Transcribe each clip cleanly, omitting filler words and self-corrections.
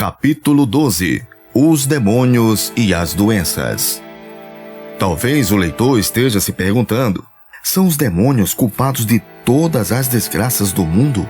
Capítulo 12. Os demônios e as doenças. Talvez o leitor esteja se perguntando: são os demônios culpados de todas as desgraças do mundo?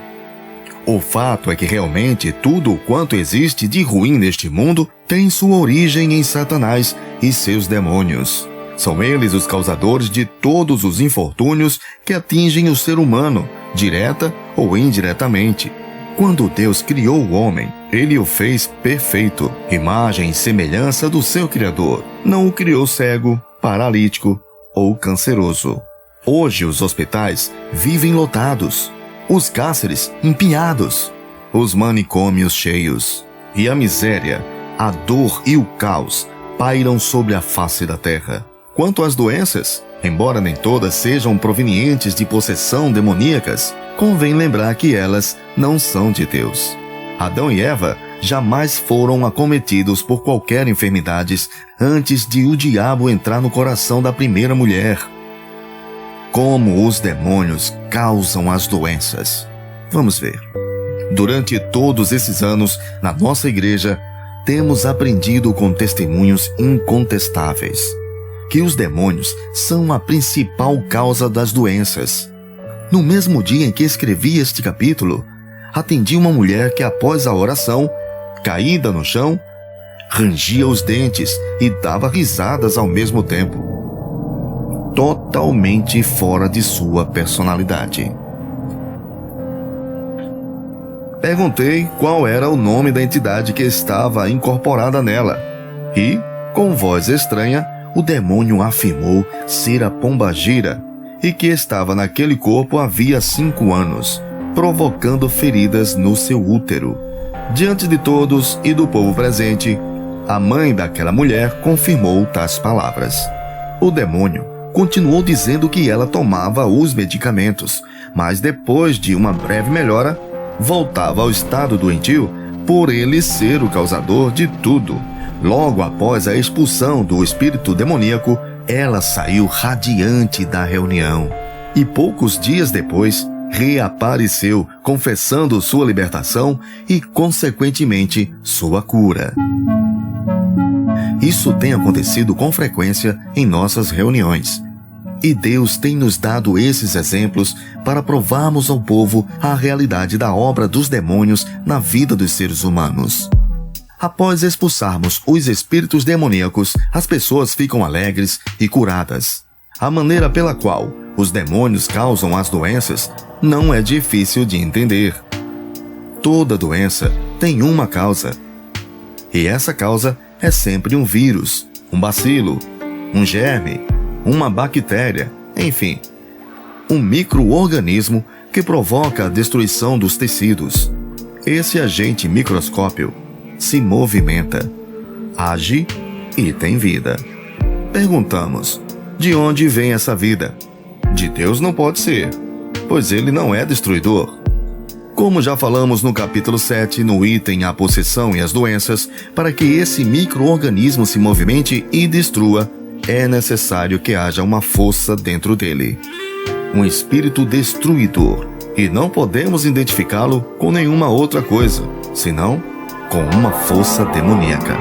O fato é que realmente tudo quanto existe de ruim neste mundo tem sua origem em Satanás e seus demônios. São eles os causadores de todos os infortúnios que atingem o ser humano, direta ou indiretamente. Quando Deus criou o homem, Ele o fez perfeito, imagem e semelhança do seu Criador. Não o criou cego, paralítico ou canceroso. Hoje os hospitais vivem lotados, os cárceres empenhados, os manicômios cheios, e a miséria, a dor e o caos pairam sobre a face da terra. Quanto às doenças, embora nem todas sejam provenientes de possessão demoníacas, convém lembrar que elas não são de Deus. Adão e Eva jamais foram acometidos por qualquer enfermidade antes de o diabo entrar no coração da primeira mulher. Como os demônios causam as doenças? Vamos ver. Durante todos esses anos, na nossa igreja, temos aprendido com testemunhos incontestáveis que os demônios são a principal causa das doenças. No mesmo dia em que escrevi este capítulo, atendi uma mulher que, após a oração, caída no chão, rangia os dentes e dava risadas ao mesmo tempo. Totalmente fora de sua personalidade. Perguntei qual era o nome da entidade que estava incorporada nela e, com voz estranha, o demônio afirmou ser a pombagira e que estava naquele corpo havia 5 anos, provocando feridas no seu útero. Diante de todos e do povo presente, a mãe daquela mulher confirmou tais palavras. O demônio continuou dizendo que ela tomava os medicamentos, mas depois de uma breve melhora, voltava ao estado doentio por ele ser o causador de tudo. Logo após a expulsão do espírito demoníaco, ela saiu radiante da reunião e poucos dias depois reapareceu, confessando sua libertação e, consequentemente, sua cura. Isso tem acontecido com frequência em nossas reuniões. E Deus tem nos dado esses exemplos para provarmos ao povo a realidade da obra dos demônios na vida dos seres humanos. Após expulsarmos os espíritos demoníacos, as pessoas ficam alegres e curadas. A maneira pela qual os demônios causam as doenças não é difícil de entender. Toda doença tem uma causa. E essa causa é sempre um vírus, um bacilo, um germe, uma bactéria, enfim, um micro-organismo que provoca a destruição dos tecidos. Esse agente microscópio se movimenta, age e tem vida. Perguntamos: de onde vem essa vida? De Deus não pode ser, pois ele não é destruidor. Como já falamos no capítulo 7, no item A possessão e as doenças, para que esse micro-organismo se movimente e destrua, é necessário que haja uma força dentro dele, um espírito destruidor, e não podemos identificá-lo com nenhuma outra coisa, senão com uma força demoníaca.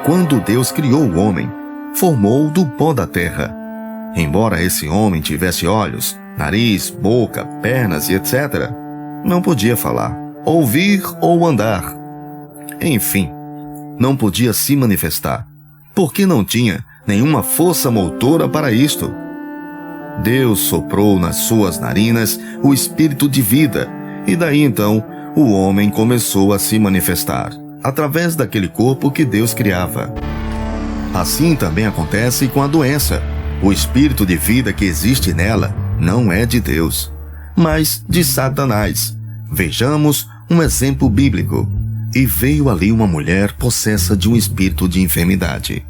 Quando Deus criou o homem, formou-o do pó da terra. Embora esse homem tivesse olhos, nariz, boca, pernas e etc., não podia falar, ouvir ou andar. Enfim, não podia se manifestar, porque não tinha nenhuma força motora para isto. Deus soprou nas suas narinas o espírito de vida, e daí então o homem começou a se manifestar, através daquele corpo que Deus criava. Assim também acontece com a doença. O espírito de vida que existe nela não é de Deus, mas de Satanás. Vejamos um exemplo bíblico. E veio ali uma mulher possessa de um espírito de enfermidade.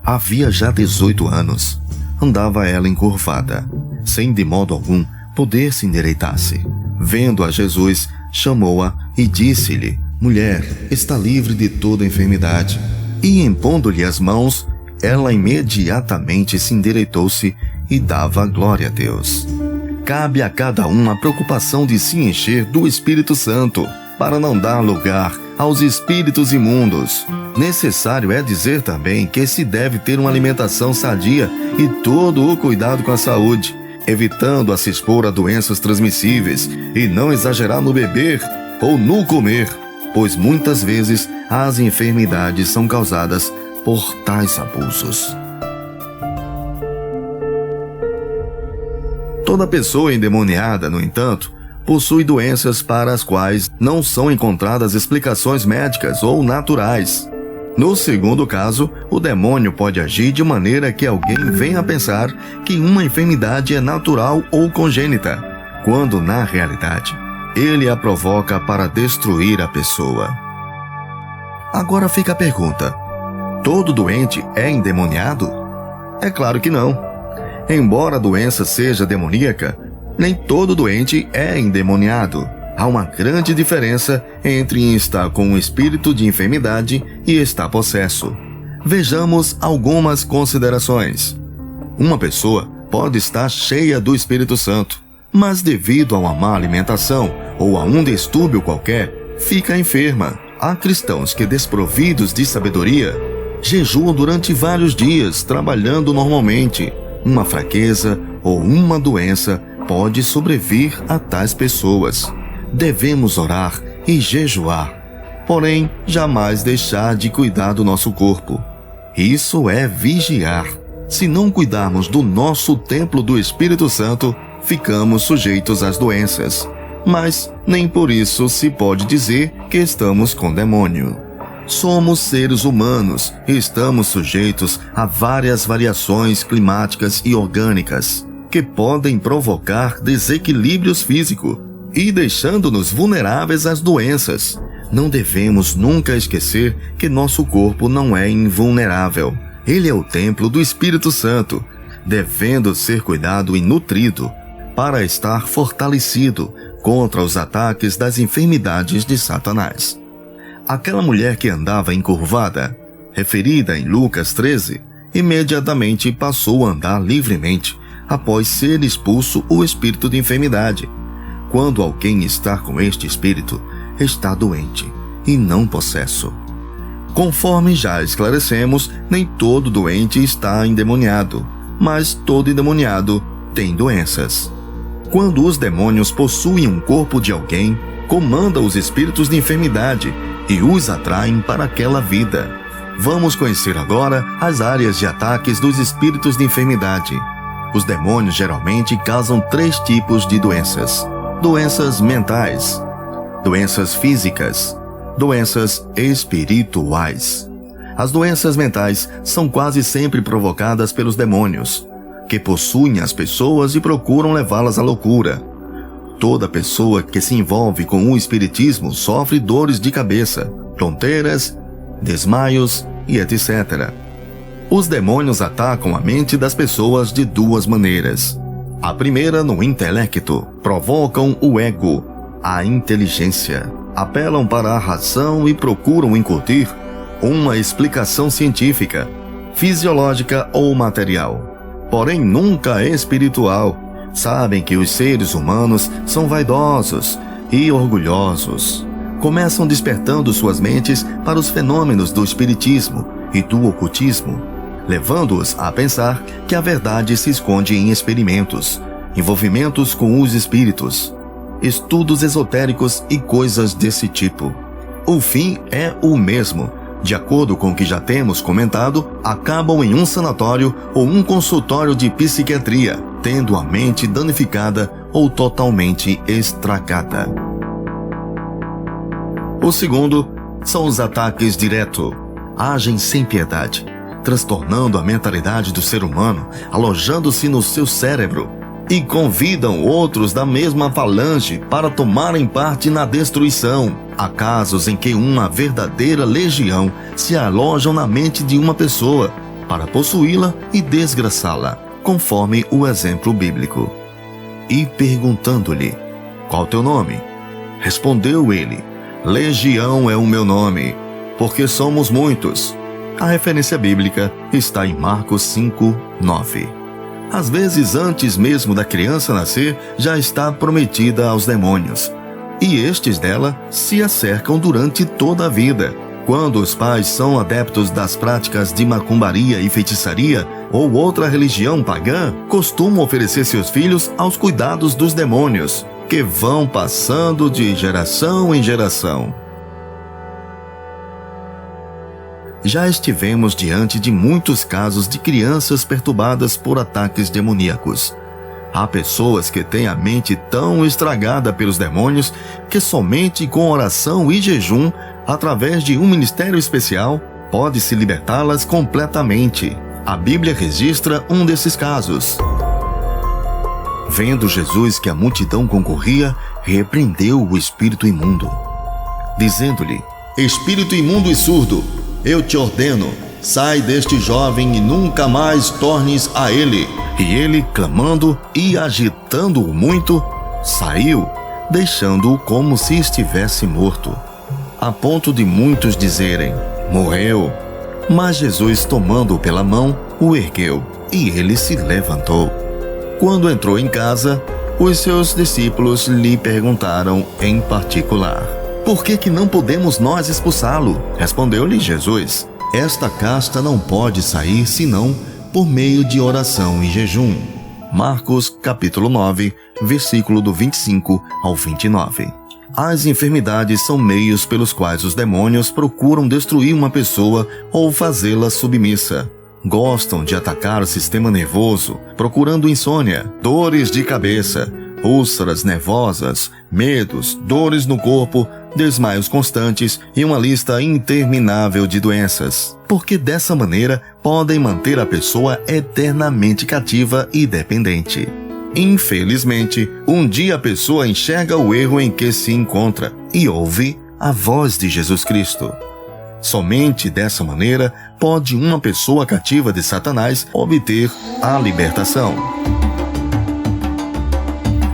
Havia já 18 anos. Andava ela encurvada, sem de modo algum poder se endireitar-se. Vendo a Jesus, chamou-a e disse-lhe: mulher, está livre de toda enfermidade. E impondo-lhe as mãos, ela imediatamente se endireitou-se e dava glória a Deus. Cabe a cada um a preocupação de se encher do Espírito Santo. para não dar lugar aos espíritos imundos. Necessário é dizer também que se deve ter uma alimentação sadia e todo o cuidado com a saúde, evitando a se expor a doenças transmissíveis e não exagerar no beber ou no comer, pois muitas vezes as enfermidades são causadas por tais abusos. Toda pessoa endemoniada, no entanto, possui doenças para as quais não são encontradas explicações médicas ou naturais. No segundo caso, o demônio pode agir de maneira que alguém venha a pensar que uma enfermidade é natural ou congênita, quando, na realidade, ele a provoca para destruir a pessoa. Agora fica a pergunta: todo doente é endemoniado? É claro que não. Embora a doença seja demoníaca, nem todo doente é endemoniado. Há uma grande diferença entre estar com um espírito de enfermidade e estar possesso. Vejamos algumas considerações. Uma pessoa pode estar cheia do Espírito Santo, mas devido a uma má alimentação ou a um distúrbio qualquer, fica enferma. Há cristãos que, desprovidos de sabedoria, jejuam durante vários dias, trabalhando normalmente. Uma fraqueza ou uma doença pode sobrevir a tais pessoas. Devemos orar e jejuar, porém jamais deixar de cuidar do nosso corpo. Isso é vigiar. Se não cuidarmos do nosso templo do Espírito Santo, ficamos sujeitos às doenças. Mas nem por isso se pode dizer que estamos com demônio. Somos seres humanos e estamos sujeitos a várias variações climáticas e orgânicas que podem provocar desequilíbrios físicos e deixando-nos vulneráveis às doenças. Não devemos nunca esquecer que nosso corpo não é invulnerável. Ele é o templo do Espírito Santo, devendo ser cuidado e nutrido para estar fortalecido contra os ataques das enfermidades de Satanás. Aquela mulher que andava encurvada, referida em Lucas 13, imediatamente passou a andar livremente após ser expulso o espírito de enfermidade. Quando alguém está com este espírito, está doente e não possesso. Conforme já esclarecemos, nem todo doente está endemoniado, mas todo endemoniado tem doenças. Quando os demônios possuem um corpo de alguém, comanda os espíritos de enfermidade e os atraem para aquela vida. Vamos conhecer agora as áreas de ataques dos espíritos de enfermidade. Os demônios geralmente causam 3 tipos de doenças: doenças mentais, doenças físicas, doenças espirituais. As doenças mentais são quase sempre provocadas pelos demônios, que possuem as pessoas e procuram levá-las à loucura. Toda pessoa que se envolve com o espiritismo sofre dores de cabeça, tonteiras, desmaios e etc. Os demônios atacam a mente das pessoas de 2 maneiras. A primeira, no intelecto, provocam o ego, a inteligência. Apelam para a razão e procuram incutir uma explicação científica, fisiológica ou material, porém nunca espiritual. Sabem que os seres humanos são vaidosos e orgulhosos. Começam despertando suas mentes para os fenômenos do espiritismo e do ocultismo, levando-os a pensar que a verdade se esconde em experimentos, envolvimentos com os espíritos, estudos esotéricos e coisas desse tipo. O fim é o mesmo. De acordo com o que já temos comentado, acabam em um sanatório ou um consultório de psiquiatria, tendo a mente danificada ou totalmente estragada. O segundo são os ataques diretos. Agem sem piedade, transtornando a mentalidade do ser humano, alojando-se no seu cérebro, e convidam outros da mesma falange para tomarem parte na destruição. Há casos em que uma verdadeira legião se alojam na mente de uma pessoa para possuí-la e desgraçá-la, conforme o exemplo bíblico. E perguntando-lhe: qual teu nome? Respondeu ele: Legião é o meu nome, porque somos muitos. A referência bíblica está em Marcos 5:9. Às vezes, antes mesmo da criança nascer, já está prometida aos demônios. e estes dela se a cercam durante toda a vida. Quando os pais são adeptos das práticas de macumbaria e feitiçaria ou outra religião pagã, costumam oferecer seus filhos aos cuidados dos demônios, que vão passando de geração em geração. Já estivemos diante de muitos casos de crianças perturbadas por ataques demoníacos. Há pessoas que têm a mente tão estragada pelos demônios que somente com oração e jejum, através de um ministério especial, pode-se libertá-las completamente. A Bíblia registra um desses casos. Vendo Jesus que a multidão concorria, repreendeu o espírito imundo, dizendo-lhe: Espírito imundo e surdo, eu te ordeno, sai deste jovem e nunca mais tornes a ele. E ele, clamando e agitando-o muito, saiu, deixando-o como se estivesse morto, a ponto de muitos dizerem: morreu. Mas Jesus, tomando-o pela mão, o ergueu, e ele se levantou. Quando entrou em casa, os seus discípulos lhe perguntaram em particular: por que não podemos nós expulsá-lo? Respondeu-lhe Jesus: esta casta não pode sair senão por meio de oração e jejum. Marcos capítulo 9, versículo do 25 ao 29. As enfermidades são meios pelos quais os demônios procuram destruir uma pessoa ou fazê-la submissa. Gostam de atacar o sistema nervoso, procurando insônia, dores de cabeça, úlceras nervosas, medos, dores no corpo, desmaios constantes e uma lista interminável de doenças, porque dessa maneira podem manter a pessoa eternamente cativa e dependente. Infelizmente, um dia a pessoa enxerga o erro em que se encontra e ouve a voz de Jesus Cristo. Somente dessa maneira pode uma pessoa cativa de Satanás obter a libertação.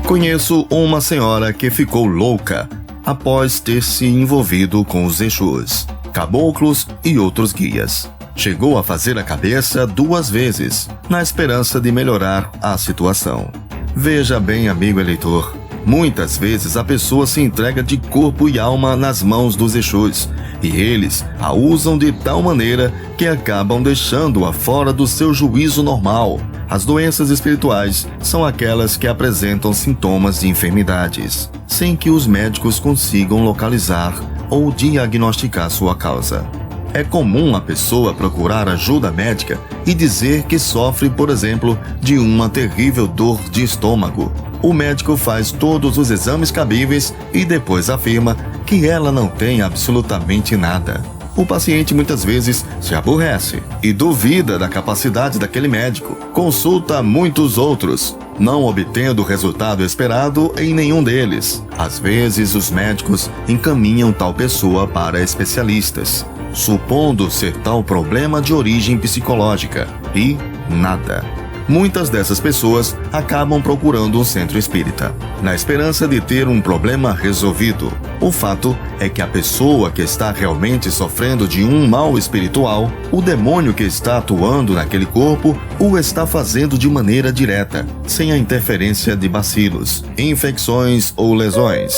Conheço uma senhora que ficou louca após ter se envolvido com os Exus, caboclos e outros guias. Chegou a fazer a cabeça 2 vezes, na esperança de melhorar a situação. Veja bem, amigo eleitor, muitas vezes a pessoa se entrega de corpo e alma nas mãos dos Exus, e eles a usam de tal maneira que acabam deixando-a fora do seu juízo normal. As doenças espirituais são aquelas que apresentam sintomas de enfermidades, sem que os médicos consigam localizar ou diagnosticar sua causa. É comum a pessoa procurar ajuda médica e dizer que sofre, por exemplo, de uma terrível dor de estômago. O médico faz todos os exames cabíveis e depois afirma que ela não tem absolutamente nada. O paciente muitas vezes se aborrece e duvida da capacidade daquele médico. Consulta muitos outros, não obtendo o resultado esperado em nenhum deles. Às vezes, os médicos encaminham tal pessoa para especialistas, supondo ser tal problema de origem psicológica, e nada. Muitas dessas pessoas acabam procurando um centro espírita, na esperança de ter um problema resolvido. O fato é que a pessoa que está realmente sofrendo de um mal espiritual, o demônio que está atuando naquele corpo, o está fazendo de maneira direta, sem a interferência de bacilos, infecções ou lesões.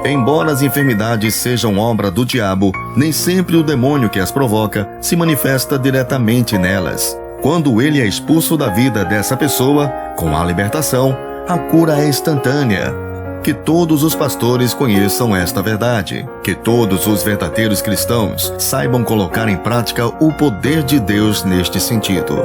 Embora as enfermidades sejam obra do diabo, nem sempre o demônio que as provoca se manifesta diretamente nelas. Quando ele é expulso da vida dessa pessoa, com a libertação, a cura é instantânea. Que todos os pastores conheçam esta verdade. Que todos os verdadeiros cristãos saibam colocar em prática o poder de Deus neste sentido.